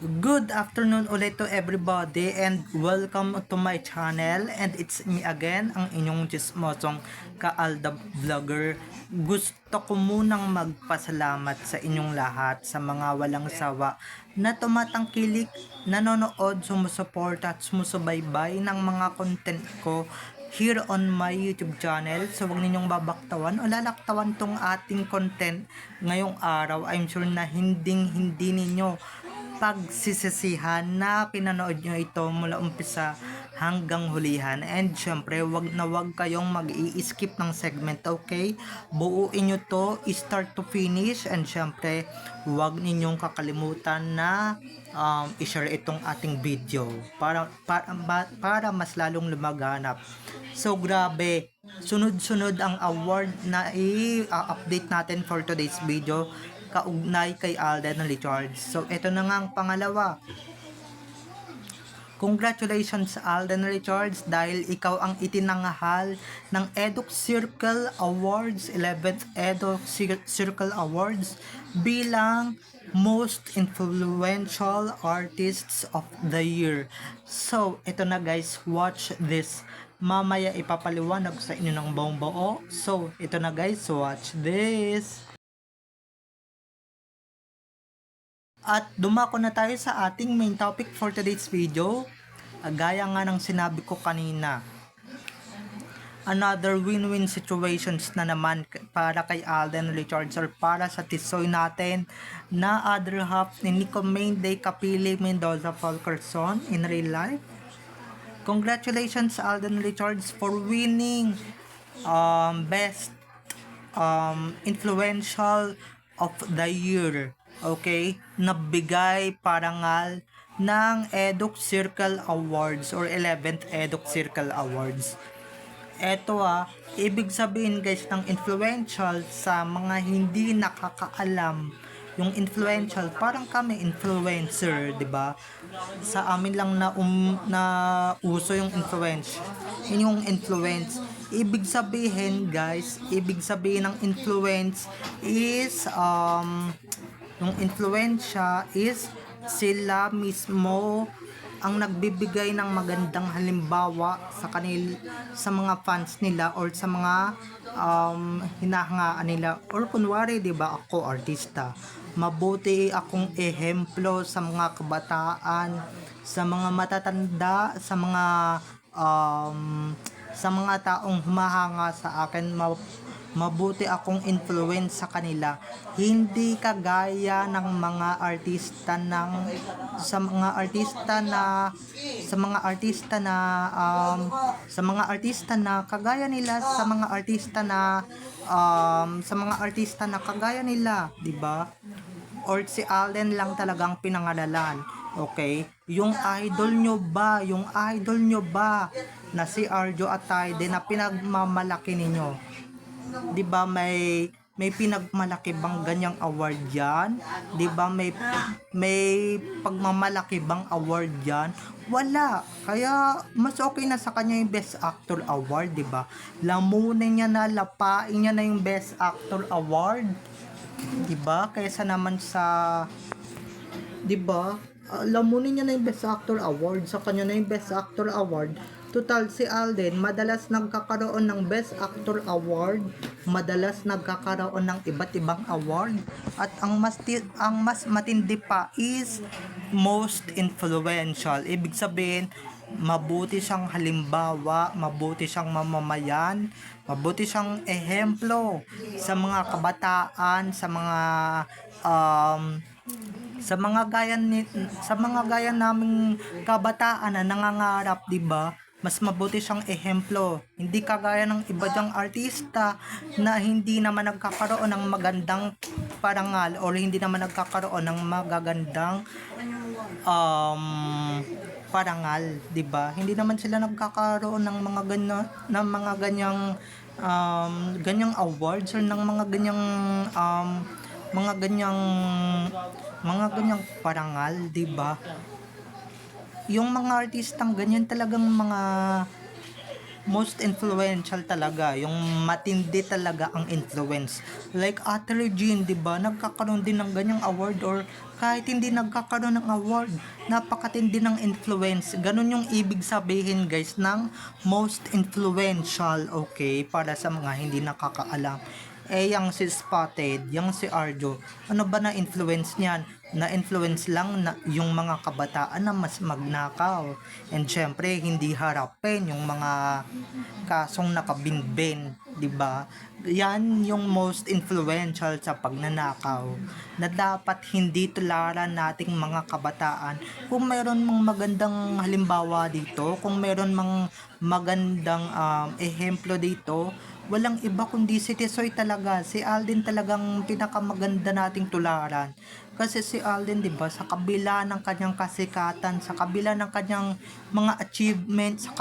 Good afternoon ulit to everybody and welcome to my channel, and it's me again, ang inyong chismosong Kaalda Vlogger. Gusto ko munang magpasalamat sa inyong lahat sa mga walang sawa na tumatangkilik, nanonood, sumusuporta at sumusubaybay ng mga content ko here on my YouTube channel. So huwag ninyong babaktawan o lalaktawan tong ating content ngayong araw. I'm sure na hindi ninyo pagsisisihan na pinanood nyo ito mula umpisa hanggang hulihan. And syempre, wag kayong mag-i-skip ng segment, okay? Buuin nyo to, start to finish, and syempre, wag ninyong kakalimutan na i-share itong ating video para mas lalong lumaganap. So grabe, sunod-sunod ang award na i-update natin for today's video kaugnay kay Alden Richards. So ito na nga ang pangalawa. Congratulations Alden Richards dahil ikaw ang itinanghal ng Eduk Circle Awards, 11th Eduk Circle Awards bilang Most Influential Artists of the Year. So, ito na guys, watch this. Mamaya ipapaliwanag sa inyo ng buong buo. So, ito na guys, watch this. At dumako na tayo sa ating main topic for today's video. Gaya nga ng sinabi ko kanina, another win-win situations na naman para kay Alden Richards or para sa tisoy natin na other half ni Nico Mainday Kapili Mendoza Fulkerson in real life. Congratulations Alden Richards for winning best influential of the year. Okay, nabigay parangal ng Eduk Circle Awards or 11th Eduk Circle Awards. Eto ibig sabihin guys ng influential sa mga hindi nakakaalam. Yung influential, parang kami influencer, 'di ba? Sa amin lang na uso yung influence. Yung influence, ibig sabihin guys, ibig sabihin ng influence is yung influensya is sila mismo ang nagbibigay ng magandang halimbawa sa mga fans nila or sa mga hinahangaan nila, or kunwari 'di ba, ako artista, mabuti akong ehemplo sa mga kabataan, sa mga matatanda, sa mga taong humahanga sa akin, mabuti akong influence sa kanila, hindi kagaya ng mga artista sa mga artista na kagaya nila, kagaya nila, 'di ba? Or si Alden lang talagang pinangalanan. Okay? Yung idol nyo ba na si Arjo Atayde na pinagmamalaki ninyo? 'Di ba may pinagmalaki bang ganyang award diyan? 'Di ba may pagmamalaki bang award diyan? Wala. Kaya mas okay na sa kanya yung Best Actor Award, 'di ba? Lamunin niya na, lapain niya na yung Best Actor Award. 'Di ba? Kaysa naman sa 'di ba? Lamunin niya na yung Best Actor Award, sa kanya na yung Best Actor Award. Total si Alden madalas nagkakaroon ng Best Actor Award, madalas nagkakaroon ng iba't ibang award, at ang mas matindi pa is Most Influential. Ibig sabihin, mabuti siyang halimbawa, mabuti siyang mamamayan, mabuti siyang ehemplo sa mga kabataan, sa mga gaya naming kabataan na nangangarap, 'di ba? Mas mabuti siyang ehemplo. Hindi kagaya ng iba diyang artista na hindi naman nagkakaroon ng magandang parangal or hindi naman nagkakaroon ng magagandang parangal, 'di ba? Hindi naman sila nagkakaroon ng mga ganyang awards or ng mga ganyang parangal, 'di ba? Yung mga artistang ganyan talagang most influential talaga, yung matindi talaga ang influence. Like Ate Regine, di ba? Nagkakaroon din ng ganyang award, or kahit hindi nagkakaroon ng award, napakatindi ng influence. Ganun yung ibig sabihin guys ng most influential, okay? Para sa mga hindi nakakaalam. Yang si Spotted, yang si Arjo, ano ba na influence niyan? Na-influence lang na yung mga kabataan na mas magnakaw. And syempre, hindi harapin yung mga kasong nakabinbin, 'di ba? Yan yung most influential sa pagnanakaw na dapat hindi tularan nating mga kabataan. Kung mayroon mang magandang halimbawa dito, kung mayroon mang magandang ehemplo dito, walang iba kundi si Tisoy talaga. Si Alden talagang pinakamaganda nating tularan. Kasi si Alden, 'di ba, sa kabila ng kanyang kasikatan, sa kabila ng kanyang mga achievements, sa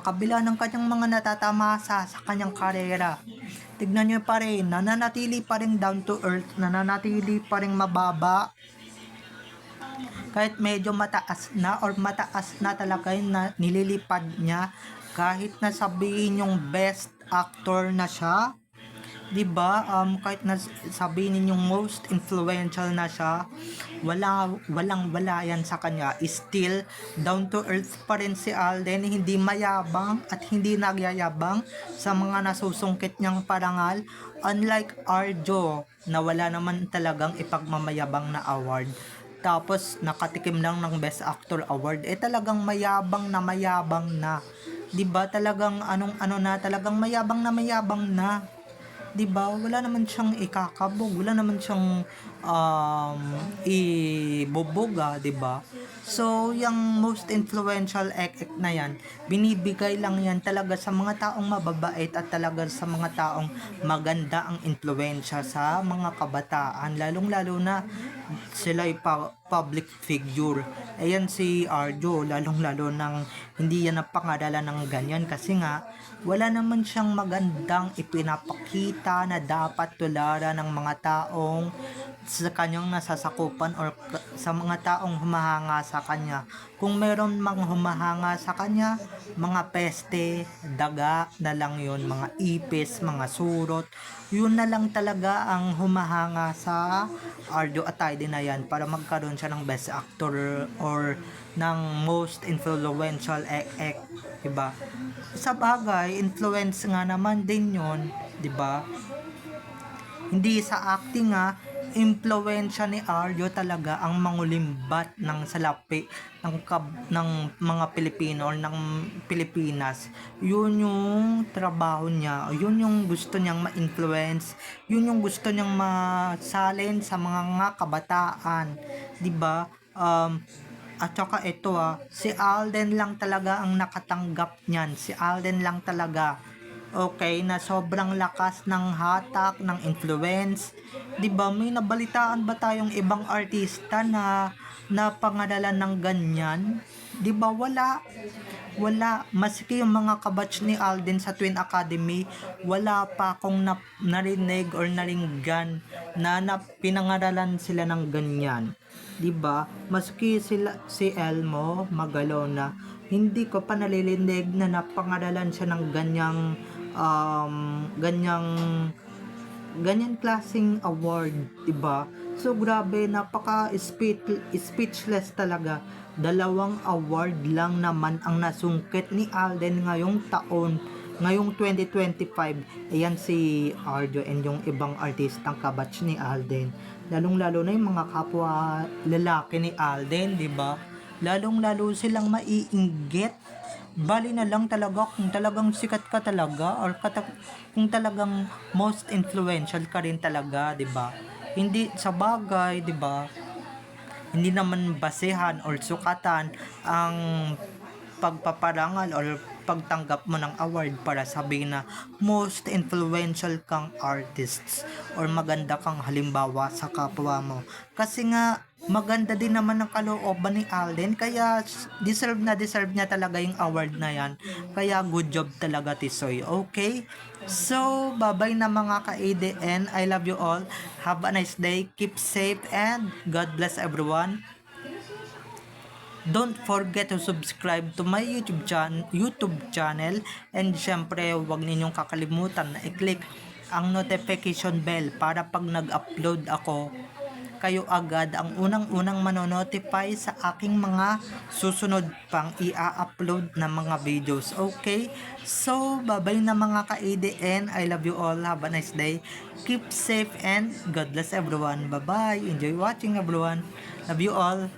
kabila ng kanyang mga natatamasa sa kanyang karera, tignan nyo pa rin, nananatili pa rin down to earth, nananatili pa rin mababa, kahit medyo mataas na talaga yung na nililipad niya, kahit na sabihin yung best actor na siya, 'di ba? Kahit na sabihin ninyong most influential na siya, wala yan sa kanya. Still down to earth pa rin si Alden, hindi mayabang at hindi nagyayabang sa mga nasusungkit niyang parangal, unlike Arjo na wala naman talagang ipagmamayabang na award, tapos nakatikim lang ng Best Actor Award, talagang mayabang na, 'di ba? Talagang talagang mayabang na, 'di ba? Wala naman siyang ikakabog, wala naman siyang iboboga, 'di ba? So, yung most influential ek na yan, binibigay lang yan talaga sa mga taong mababait at talaga sa mga taong maganda ang influensya sa mga kabataan, lalong-lalo na sila'y public figure. Ayan si Arjo, lalong-lalo nang hindi yan napangaralan ng ganyan kasi nga wala naman siyang magandang ipinapakita na dapat tularan ng mga taong sa kanyang nasasakupan or sa mga taong humahanga sa kanya. Kung meron mang humahanga sa kanya, mga peste, daga na lang yun, mga ipis, mga surot, yun na lang talaga ang humahanga sa Arjo Atayde na yan para magkaroon siya ng best actor or ng most influential ek, diba? Sa bagay, influence nga naman din yun, diba? Hindi sa acting nga, impluwensya ni Arjo talaga ang mangulimbat ng salapi ng mga Pilipino or ng Pilipinas. Yun yung trabaho niya, yun yung gusto niyang ma-influence, yun yung gusto niyang masalin sa mga kabataan, 'di ba? At saka ito si Alden lang talaga ang nakatanggap niyan. Si Alden lang talaga, okay, na sobrang lakas ng hatak, ng influence. 'Di ba? May nabalitaan ba tayong ibang artista na napangaralan ng ganyan? 'Di ba? Wala. Maski yung mga kabatch ni Alden sa Twin Academy, wala pa akong narinig or naringgan na pinangaralan sila ng ganyan. 'Di ba? Maski si Elmo Magalona, hindi ko pa nalilinig na napangaralan siya ng ganyan klaseng award, 'di ba? So grabe, napaka speechless talaga. 2 award lang naman ang nasungkit ni Alden ngayong 2025. Ayan si Arjo and yung ibang artistang kabatch ni Alden. Lalong-lalo na yung mga kapwa lalaki ni Alden, 'di ba? Lalong-lalo silang maiinggit. Bali na lang talaga kung talagang sikat ka talaga or kung talagang most influential ka rin talaga, 'di ba? Hindi sa bagay, 'di ba? Hindi naman basehan or sukatan ang pagpaparangal or pagtanggap mo ng award para sabihin na most influential kang artists or maganda kang halimbawa sa kapwa mo. Kasi nga maganda din naman ang kalooban ni Alden, kaya deserve niya talaga yung award na yan. Kaya good job talaga, Tisoy. Okay? So, bye-bye na mga ka-ADN. I love you all. Have a nice day. Keep safe and God bless everyone. Don't forget to subscribe to my YouTube channel, and syempre huwag ninyong kakalimutan na i-click ang notification bell para pag nag-upload ako, kayo agad ang unang-unang manonotify sa aking mga susunod pang i-upload na mga videos. Okay? So, bye-bye na mga ka-ADN. I love you all. Have a nice day. Keep safe and God bless everyone. Bye-bye. Enjoy watching everyone. Love you all.